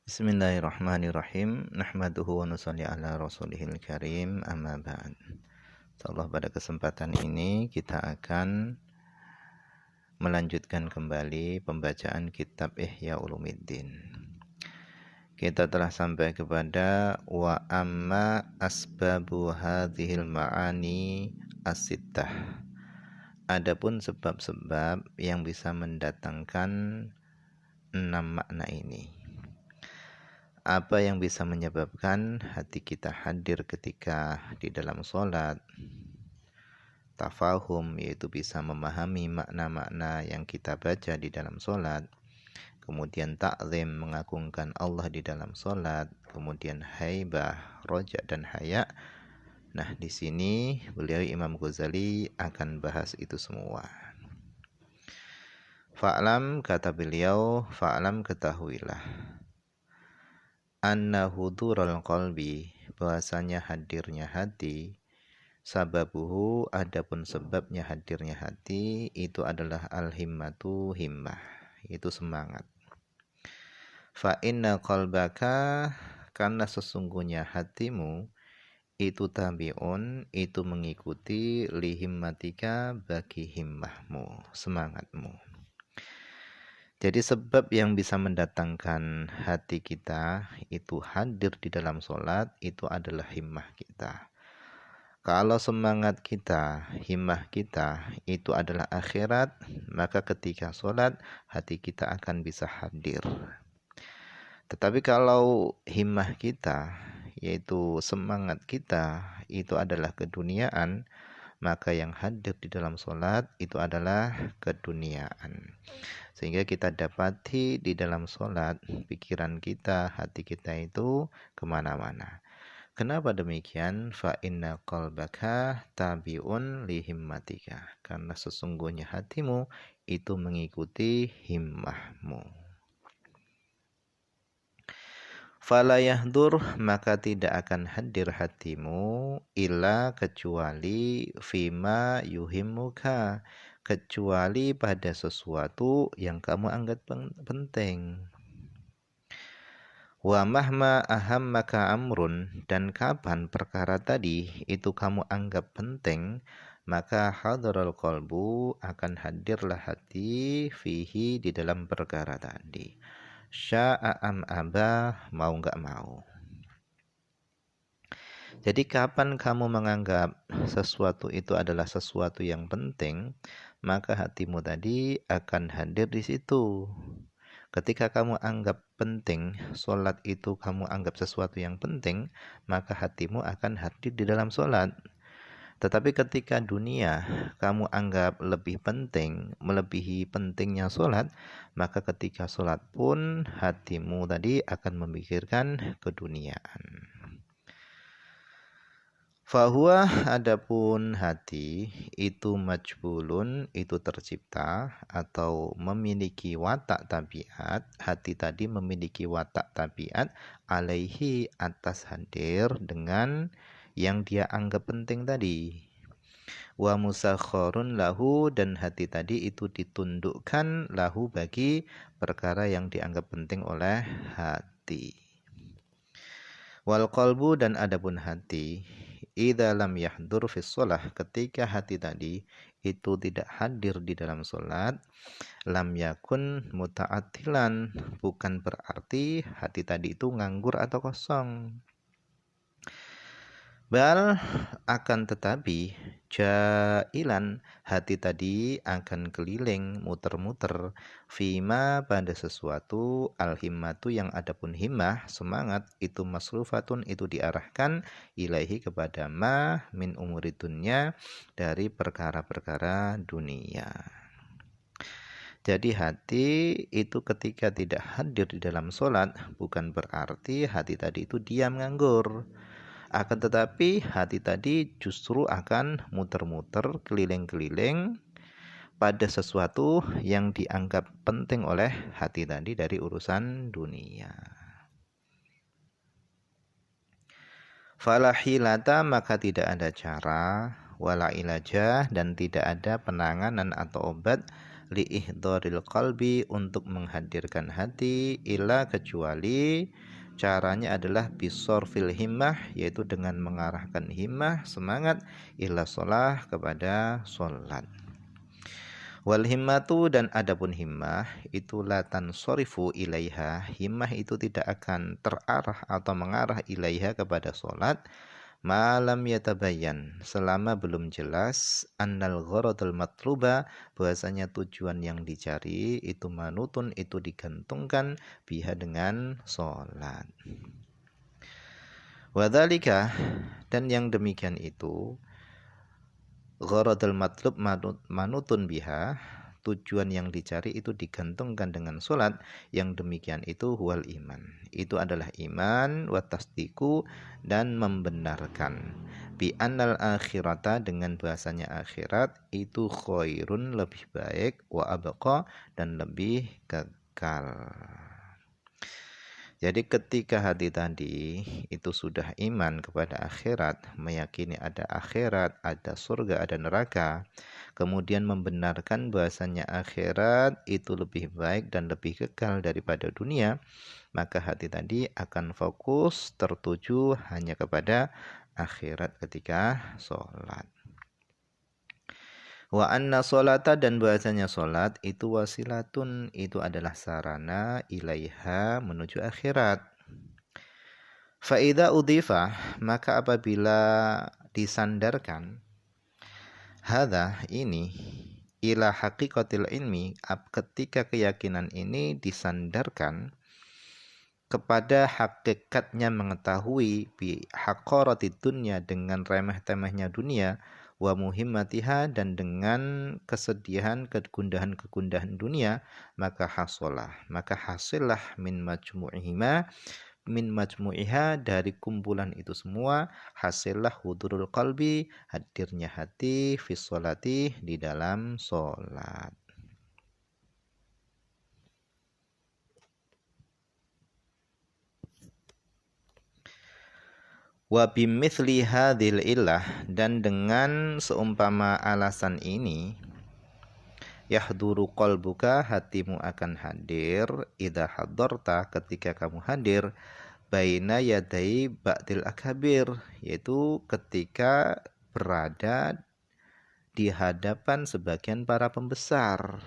Bismillahirrahmanirrahim. Nahmaduhu wa nusalli ala rasulihil karim. Amma ba'd. Insyaallah pada kesempatan ini kita akan melanjutkan kembali pembacaan kitab Ihya Ulumuddin. Kita telah sampai kepada wa amma asbabu hadhil ma'ani as-sittah. Adapun sebab-sebab yang bisa mendatangkan 6 makna ini. Apa yang bisa menyebabkan hati kita hadir ketika di dalam sholat? Tafahum, yaitu bisa memahami makna-makna yang kita baca di dalam sholat. Kemudian ta'zim, mengagungkan Allah di dalam sholat. Kemudian haibah, roja dan haya. Nah, di sini beliau Imam Ghazali akan bahas itu semua. Fa'lam, kata beliau, fa'lam, ketahuilah, anna hudurul qalbi, bahasanya hadirnya hati, sababuhu, adapun sebabnya hadirnya hati itu adalah al-himmatu, himmah, itu semangat. Fa inna qalbaka, karena sesungguhnya hatimu itu tabi'un, itu mengikuti lihimmatika, bagi himmahmu, semangatmu. Jadi sebab yang bisa mendatangkan hati kita itu hadir di dalam sholat itu adalah himmah kita. Kalau semangat kita, himmah kita itu adalah akhirat, maka ketika sholat hati kita akan bisa hadir. Tetapi kalau himmah kita, yaitu semangat kita itu adalah keduniaan, maka yang hadir di dalam sholat itu adalah keduniaan. Sehingga kita dapati di dalam sholat, pikiran kita, hati kita itu kemana-mana. Kenapa demikian? Fa inna qalbaka tabi'un lihimmatika. Karena sesungguhnya hatimu itu mengikuti himmahmu. Fala yahdur, maka tidak akan hadir hatimu illa kecuali fima yuhimmuka, kecuali pada sesuatu yang kamu anggap penting. Wa mahma ahammaka amrun, dan kapan perkara tadi itu kamu anggap penting, maka hadarul qalbu, akan hadirlah hati fihi, di dalam perkara tadi. Sya'a am abah, mau enggak mau. Jadi kapan kamu menganggap sesuatu itu adalah sesuatu yang penting, maka hatimu tadi akan hadir di situ. Ketika kamu anggap penting, sholat itu kamu anggap sesuatu yang penting, maka hatimu akan hadir di dalam sholat. Tetapi ketika dunia kamu anggap lebih penting, melebihi pentingnya sholat, maka ketika sholat pun hatimu tadi akan memikirkan keduniaan. Fahuwa, adapun hati itu majbulun, itu tercipta atau memiliki watak tabiat. Hati tadi memiliki watak tabiat alaihi, atas hadir dengan yang dia anggap penting tadi. Wa musakhorun lahu, dan hati tadi itu ditundukkan lahu, bagi perkara yang dianggap penting oleh hati. Wal qalbu, dan adapun hati, idza lam yahdur fis shalah, ketika hati tadi itu tidak hadir di dalam salat, lam yakun muta'attilan, bukan berarti hati tadi itu nganggur atau kosong. Bal, akan tetapi jailan, hati tadi akan keliling, muter-muter, fima, pada sesuatu, al-himmatu, yang adapun himmah, semangat, itu masrufatun, itu diarahkan, ilaihi, kepada ma min umuri dunya, dari perkara-perkara dunia. Jadi hati itu ketika tidak hadir di dalam sholat, bukan berarti hati tadi itu diam nganggur. Akan tetapi hati tadi justru akan muter-muter, keliling-keliling pada sesuatu yang dianggap penting oleh hati tadi dari urusan dunia. Fala hilata, maka tidak ada cara, wala ilajah, dan tidak ada penanganan atau obat, liihdharil qalbi, untuk menghadirkan hati, ila, kecuali caranya adalah bisorfil himmah, yaitu dengan mengarahkan himmah, semangat, ila sholah, kepada sholat. Wal himmatu, dan adapun himmah itu latan sorifu ilaiha, himmah itu tidak akan terarah atau mengarah ilaiha, kepada sholat, malam yatabayan, selama belum jelas annal gharadul matluba, bahwasanya tujuan yang dicari itu manutun, itu digantungkan, biha, dengan sholat. Wadzalika, dan yang demikian itu, gharadul matlub manutun biha, tujuan yang dicari itu digantungkan dengan sholat, yang demikian itu huwal iman, itu adalah iman, wa tasdiku, dan membenarkan, bi annal akhirata, dengan bahasanya akhirat itu khairun, lebih baik, wa abqa, dan lebih kekal. Jadi ketika hati tadi itu sudah iman kepada akhirat, meyakini ada akhirat, ada surga, ada neraka, kemudian membenarkan bahasanya akhirat itu lebih baik dan lebih kekal daripada dunia, maka hati tadi akan fokus tertuju hanya kepada akhirat ketika sholat. Wa anna sholata, dan bahasanya sholat itu wasilatun, itu adalah sarana, ilaiha, menuju akhirat. Fa'idha udhifa, maka apabila disandarkan hadha, ini, ila haqiqatil ilmi, ketika keyakinan ini disandarkan kepada hakikatnya mengetahui, bi haqaratid dunya, dengan remeh-temehnya dunia, wa muhimmatiha, dan dengan kesedihan, kegundahan dunia, maka hasillah min majmu'iha, dari kumpulan itu semua, hasillah hudurul qalbi, hadirnya hati, fi sholati, di dalam sholat. Wa bimithli hadhil illah, dan dengan seumpama alasan ini, yahduru qalbuka, hatimu akan hadir, idza hadarta, ketika kamu hadir, baina yadai ba'dil akabir, yaitu ketika berada di hadapan sebagian para pembesar.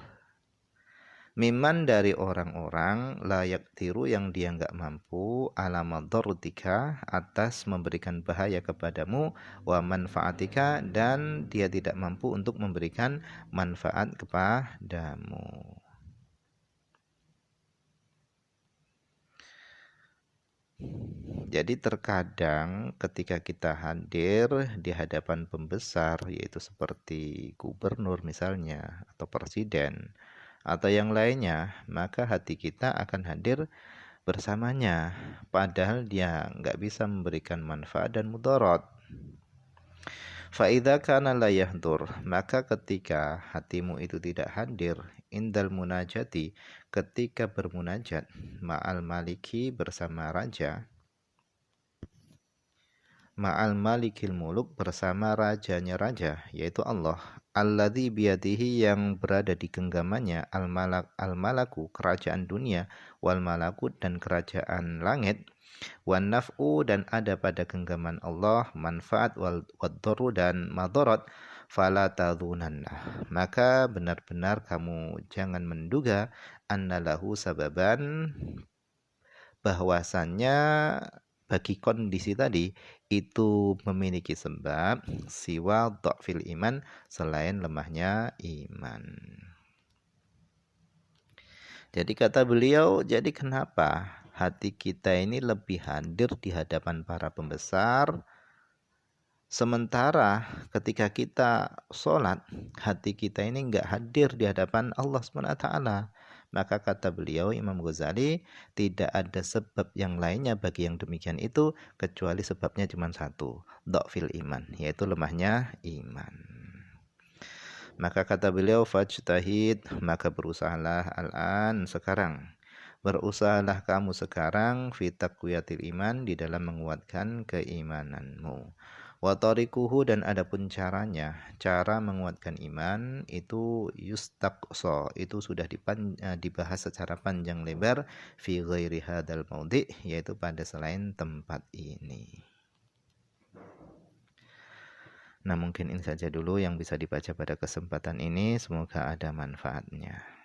Miman, dari orang-orang, layak tiru, yang dia enggak mampu, alamadortika, atas memberikan bahaya kepadamu, wa manfaatika, dan dia tidak mampu untuk memberikan manfaat kepadamu. Jadi terkadang ketika kita hadir di hadapan pembesar, yaitu seperti gubernur misalnya, atau presiden, atau yang lainnya, maka hati kita akan hadir bersamanya, padahal dia nggak bisa memberikan manfaat dan mudarat. Fa'idha kana la yahdur, maka ketika hatimu itu tidak hadir, indal munajati, ketika bermunajat, ma'al maliki, bersama raja, ma'al malikil muluk, bersama rajanya raja, yaitu Allah, alladzi biyadihi, yang berada di genggamannya, al-malaku, kerajaan dunia, wal malakut, dan kerajaan langit, wan naf'u, dan ada pada genggaman Allah manfaat, wal darru, dan madarat, fala tadhunanna, maka benar-benar kamu jangan menduga, annalahu sababan, bahwasannya bagi kondisi tadi itu memiliki sebab, siwa dha'fil iman, selain lemahnya iman. Jadi kata beliau, jadi kenapa hati kita ini lebih hadir di hadapan para pembesar, sementara ketika kita sholat, hati kita ini enggak hadir di hadapan Allah SWT. Maka kata beliau, Imam Ghazali, tidak ada sebab yang lainnya bagi yang demikian itu, kecuali sebabnya cuma satu, dha'fil iman, yaitu lemahnya iman. Maka kata beliau, fajtahid, maka berusahalah al-an, sekarang. Berusahalah kamu sekarang, fi taqwiyatil iman, di dalam menguatkan keimananmu. Wa tariquhu dan adapun caranya, cara menguatkan iman itu yustaqsa, itu sudah dibahas secara panjang lebar fi ghairi hadzal maudhi, yaitu pada selain tempat ini. Nah, mungkin ini saja dulu yang bisa dibaca pada kesempatan ini, semoga ada manfaatnya.